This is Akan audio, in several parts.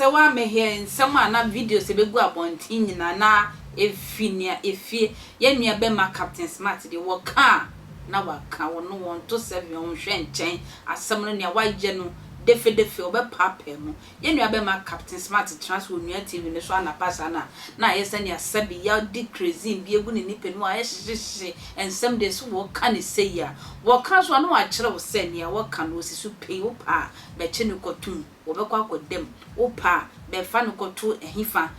serwaa me here in some na videos e be go abontin nyina na efie ye nua be ma Captain Smart de wo ka na waka wo no won to 7 on hwe nchen asem no ne waje no defe obe papa mu ye nua be ma Captain Smart transfer nua TV ne so ana pasa na ye sene asabi ya decrease bi egu ne nipa no aye hye ensem de so wo ka ne sei ya wo ka so na wa kire wo se ne wo ka no sisu pay wo pa be che ne kotum wo be kwa kodem wo pa be fa no kotu ehifa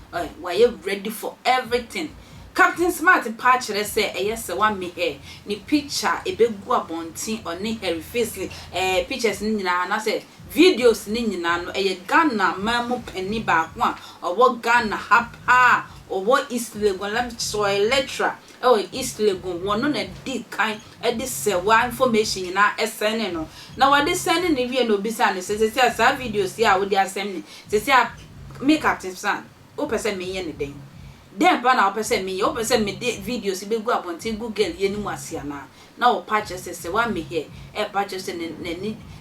wa ye ready for everything. Captain Smart patch say serwaa me here ni picture ebegu abontin oni her face pictures ni nyina na say videos ni nyina no Ghana mamu penny ba ho a owo Ghana hapa owo East Legon lam so electra East Legon wono na di kan e serwaa information nyina send no na we dey send ni wie no bisa ne say sa videos ya we dey asem ni say me Captain Smart o pese me ye ne den dem pa na opese me videos be go abontin Google ye ni mu asia na o patch serwaa me here e patch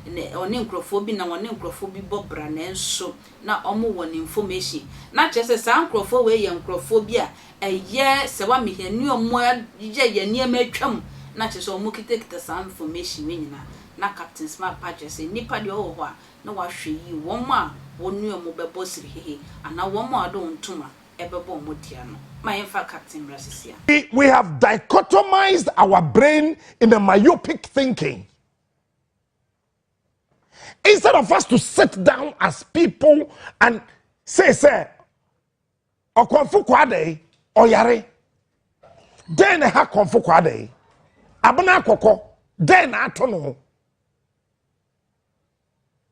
ne oni nkrofo na woni nkrofo bi bobra na enso na omo woni information na chese sa nkrofo we ye nkrofo bi a eye serwaa me here ni omo ye ni amatwam na chese omo kitekita sa information we nyina na Captain Smart patch nipa de o ho a na wa hwe yi womo a wonu omo bebo siri hehe ana womo ado ntuma. We have dichotomized our brain in a myopic thinking. Instead of us to sit down as people and say, Okonfu kwaadee, oyare, then ha konfu kwaadee, abana koko, then atono.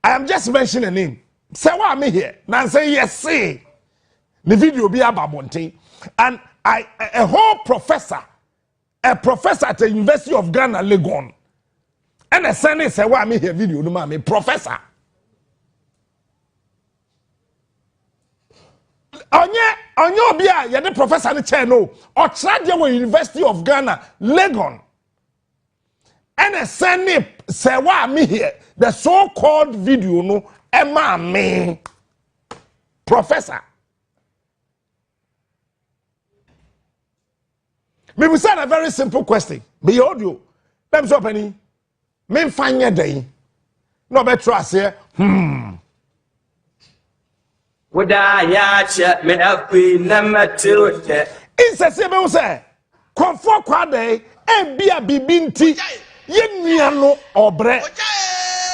I am just mentioning a name. Serwaa me here. Now say yes, say. The video be about Monte, and a whole professor at the University of Ghana, Legon, and a son is serwaa me here video, no mama, professor. Onye bia ye the professor ni chair no, or Tvgh University of Ghana, Legon, and a son is serwaa me here, the so-called video no, Emma me, professor. Me will say a very simple question. Be audio. Them so penny. Me find your day. No better as here. Would I chat me up in number 2? It's a simple say. Comfort kwaadee e bia bibinti ye nuano obre.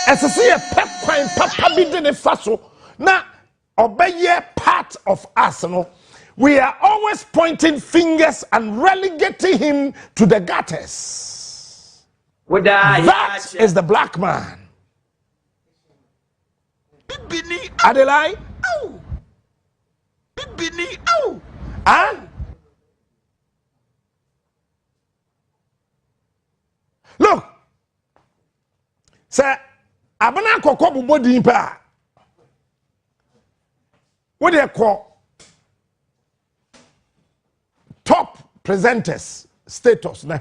As I see a pep quine papa bi de ne faso na obeye part of us no. We are always pointing fingers and relegating him to the gutters. That is the black man. Adelaide? Huh? Look, sir, abana koko bubo dimpa. What do you call? Top presenters status na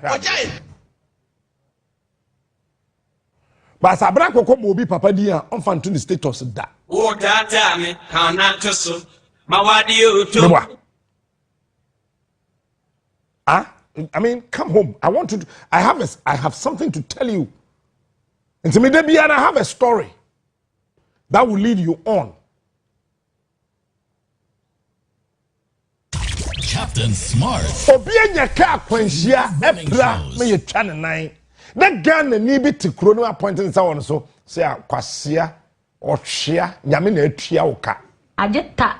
but sabra koko mo bi papa di a on fan to the status da o data me kana to so mawadi uto I mean, come home. I have something to tell you. And to me, and I have a story that will lead you on. Captain Smart. Obianya ka kwanhia epra me ye twa ne nan. Na Ghana ni bi te kro no appointing sa won so say akwasea ohwea nyame na atua wo ka. Ajeta.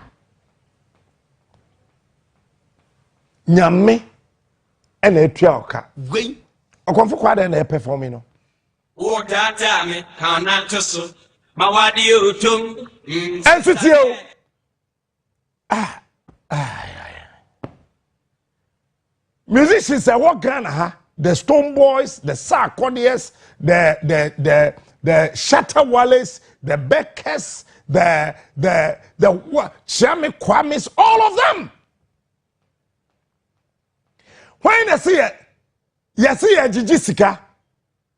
Nyame e na atua wo ka. Gwen. Okonfo kwaadee na e perform no. O data me kana to so mawadi utum. Ensitio. Musicians are what Ghana, the Stone Boys, the serwaa, the shatta&Sarkodie, the Beckers, the Kwames, all of them. When I see it, you see a Jessica,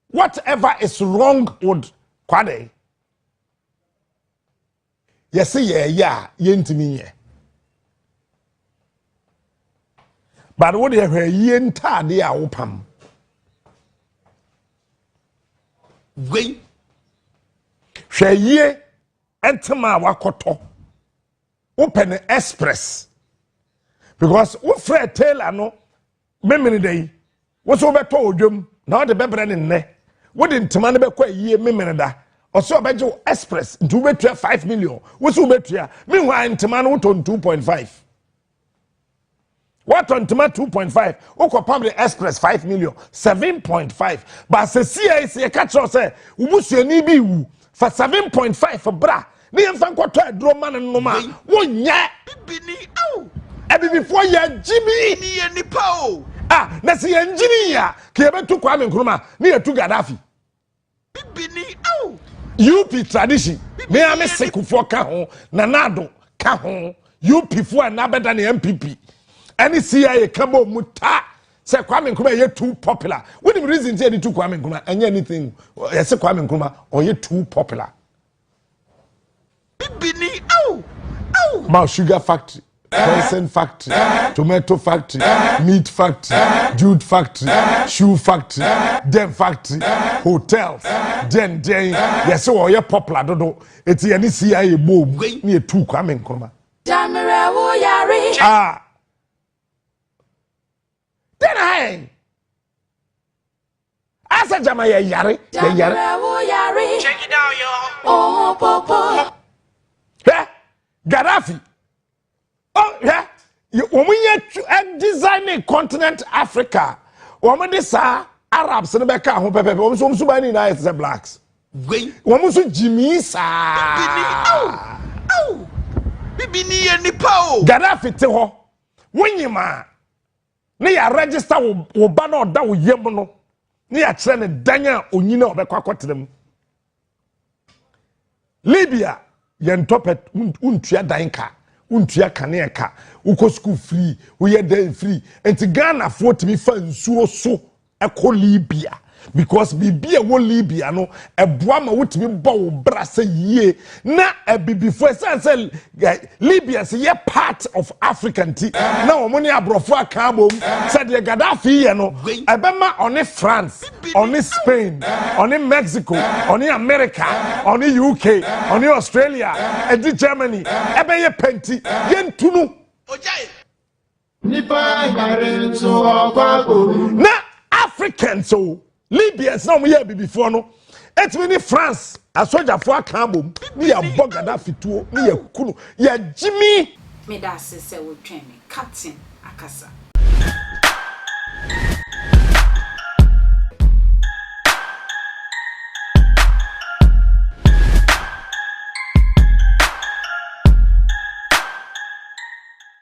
whatever is wrong with kwaadee, yɛse yɛyɛ yɛntimi yɛ but wo de hwɛ yie ntade a wopam wei hwɛ yie entema wakoto open express because wo frɛ tailor no memene dey wo so beto odwom na wo de bebre ne nne wo de ntema ne bekɔ yie memene da ɔso obegye express ntu betua 5 million wo so betua meanwhile ntema no wo 2.5 what on ntema 2.5 wo kɔ pam the express 5 million 7.5 but se CIC catch us say wo busuani bi wu for 7.5 for bra ni yɛmfa nkɔtɔ aduro ma no nnoma wonyɛ bibini au before ya jimi ni ye nipa o na se ya njini ya ke betu Kwame Nkrumah ni yetu Gaddafi bibini au UP tradition me am sekufo ka ho na nado ka ho UP fo na beda ne MPP any CIA kabo muta say Kwame Nkrumah ye too popular what the reason say the too Kwame Nkrumah anything yes Kwame Nkrumah or ye too popular bibini au ma sugar factory Poison factory, tomato factory, meat factory, jute factory, shoe factory, dem factory, hotels, den yes so you popular dodo. It's any CIA boom near 2 Kwame Nkrumah. Jamire wo yari. Then I asa Jamaya yari. Jamire wo yari. Check it out, yo. Oh, popo. Gaddafi. Oh yeah, woman designing continent Africa. Woman this Arabs in the back home pepe. Woman so many nice the blacks. Woman so Jimmy sa. Bibini and Nipo. Gaddafi te ho. When you ma, ne ya register wo ba na oda wo yem no. Ne ya kire ne danya onyina obekwa kwatrem. Libya yentopet untua danka. Untua kaneka uko school free we den free enti Ghana for timi fa nsuo so eko Libya because bibia wo Libya no eboa ma wotimi bo wo bra se yie na before say Libya say ye part of African tea na omoni abrofo aka bom said the Gaddafi ye no ebema on France on Spain on Mexico on America on UK on Australia and Germany ebe ye penti ye ntunu nipa gare so akwa na Africans so Libyans now we have before no. It's many France a soldier for a carbon. We are Gaddafi to me a kunu. Yeah, Jimmy. Me da se we train me captain akasa.